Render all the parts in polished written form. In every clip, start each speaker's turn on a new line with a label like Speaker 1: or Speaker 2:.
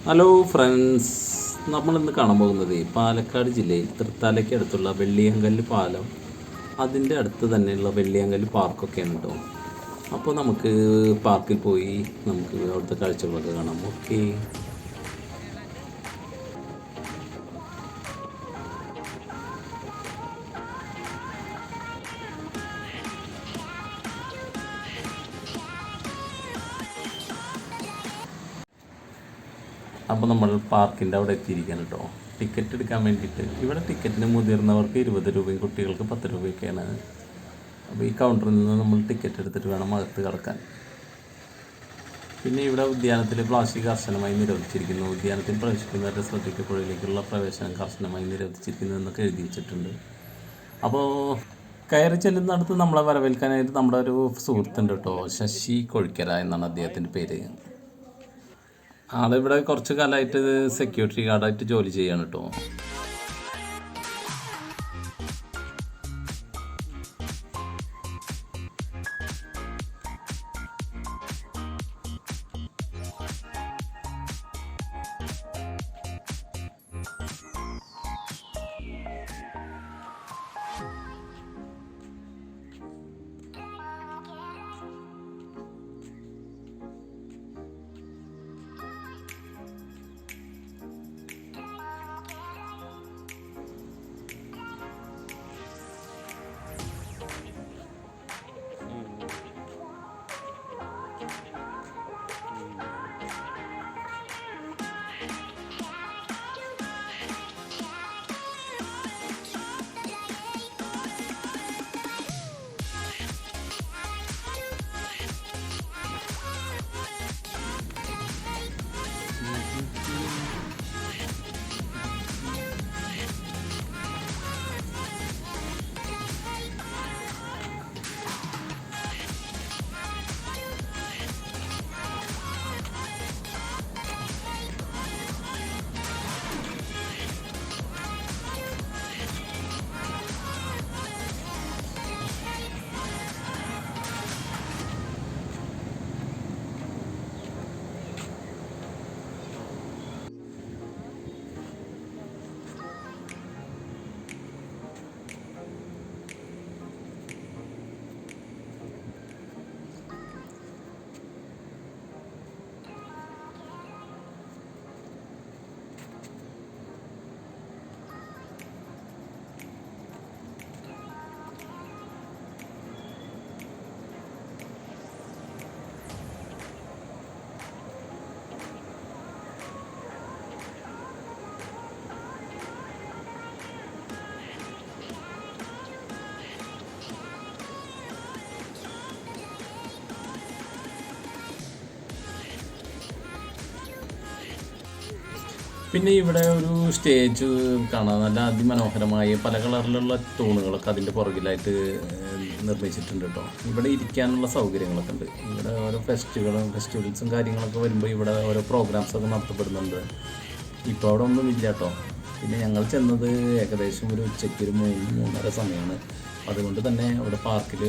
Speaker 1: Hello friends, നമ്മളിന്ന് കാണാൻ പോകുന്നത് പാലക്കാട് ജില്ലയിൽ തൃത്താലയ്ക്ക് അടുത്തുള്ള വെള്ളിയങ്കല്ല് പാലം, അതിൻ്റെ അടുത്ത് തന്നെയുള്ള വെള്ളിയങ്കല്ല് പാർക്കൊക്കെയാണ് കേട്ടോ. അപ്പോൾ നമുക്ക് പാർക്കിൽ പോയി നമുക്ക് അവിടുത്തെ കാഴ്ചകളൊക്കെ കാണാം. ഓക്കെ. അപ്പോൾ നമ്മൾ പാർക്കിൻ്റെ അവിടെ എത്തിയിരിക്കുകയാണ് കേട്ടോ. ടിക്കറ്റ് എടുക്കാൻ വേണ്ടിയിട്ട് ഇവിടെ ടിക്കറ്റിന് മുതിർന്നവർക്ക് 20 രൂപയും കുട്ടികൾക്ക് 10 രൂപയൊക്കെയാണ്. അപ്പോൾ ഈ കൗണ്ടറിൽ നിന്ന് നമ്മൾ ടിക്കറ്റ് എടുത്തിട്ട് വേണം അകത്ത് കിടക്കാൻ. പിന്നെ ഇവിടെ ഉദ്യാനത്തിൽ പ്ലാസ്റ്റിക് കർശനമായി നിരോധിച്ചിരിക്കുന്നു. ഉദ്യാനത്തിൽ പ്രവേശിക്കുന്നവരുടെ ശ്രദ്ധയ്ക്ക് പുഴയിലേക്കുള്ള പ്രവേശനം കർശനമായി നിരോധിച്ചിരിക്കുന്നു എന്നൊക്കെ എഴുതി വെച്ചിട്ടുണ്ട്. അപ്പോൾ കയറി ചെല്ലുന്നിടത്ത് നമ്മളെ വരവേൽക്കാനായിട്ട് നമ്മുടെ ഒരു സുഹൃത്തുണ്ട് കേട്ടോ, ശശി കൊഴിക്കര എന്നാണ് അദ്ദേഹത്തിൻ്റെ പേര്. ആളിവിടെ കുറച്ച് കാലമായിട്ട് സെക്യൂരിറ്റി ഗാർഡായിട്ട് ജോലി ചെയ്യാണ് കേട്ടോ. പിന്നെ ഇവിടെ ഒരു സ്റ്റേജ് കാണാൻ നല്ല അതിമനോഹരമായ പല കളറിലുള്ള തൂണുകളൊക്കെ അതിൻ്റെ പുറകിലായിട്ട് നിർമ്മിച്ചിട്ടുണ്ട് കേട്ടോ. ഇവിടെ ഇരിക്കാനുള്ള സൗകര്യങ്ങളൊക്കെ ഉണ്ട്. ഇവിടെ ഓരോ ഫെസ്റ്റിവൽസും കാര്യങ്ങളൊക്കെ വരുമ്പോൾ ഇവിടെ ഓരോ പ്രോഗ്രാംസൊക്കെ നടത്തപ്പെടുന്നുണ്ട്. ഇപ്പോൾ അവിടെ ഒന്നും ഇല്ല കേട്ടോ. പിന്നെ ഞങ്ങൾ ചെന്നത് ഏകദേശം ഒരു ഉച്ചയ്ക്ക് ഒരു 3-3:30 സമയമാണ്. അതുകൊണ്ട് തന്നെ അവിടെ പാർക്കിൽ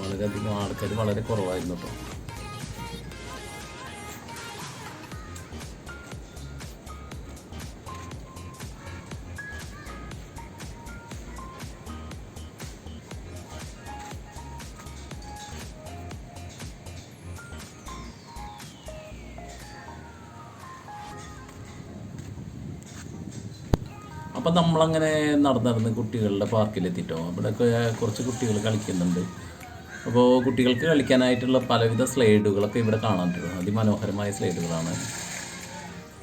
Speaker 1: വളരെയധികം ആൾക്കാർ വളരെ കുറവായിരുന്നു കേട്ടോ. അപ്പം നമ്മളങ്ങനെ നടന്ന് കുട്ടികളുടെ പാർക്കിലെത്തിയിട്ടോ. ഇവിടെയൊക്കെ കുറച്ച് കുട്ടികൾ കളിക്കുന്നുണ്ട്. അപ്പോൾ കുട്ടികൾക്ക് കളിക്കാനായിട്ടുള്ള പലവിധ സ്ലൈഡുകളൊക്കെ ഇവിടെ കാണാൻ പറ്റും. അതിമനോഹരമായ സ്ലൈഡുകളാണ്.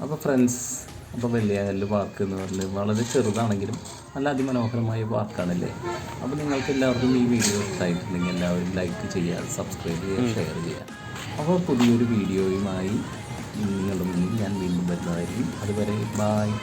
Speaker 1: അപ്പോൾ ഫ്രണ്ട്സ്, അപ്പോൾ വെള്ളിയങ്കല്ല് പാർക്ക് എന്ന് പറഞ്ഞാൽ വളരെ ചെറുതാണെങ്കിലും നല്ല അതിമനോഹരമായ പാർക്കാണല്ലേ. അപ്പോൾ നിങ്ങൾക്ക് എല്ലാവർക്കും ഈ വീഡിയോ ഇഷ്ടമായിട്ടുണ്ടെങ്കിൽ എല്ലാവരും ലൈക്ക് ചെയ്യുക, സബ്സ്ക്രൈബ് ചെയ്യുക, ഷെയർ ചെയ്യുക. അപ്പോൾ പുതിയൊരു വീഡിയോയുമായി നിങ്ങളുടെ മുന്നിൽ ഞാൻ വീണ്ടും വരുന്നതായിരിക്കും. അതുവരെ ബായ്.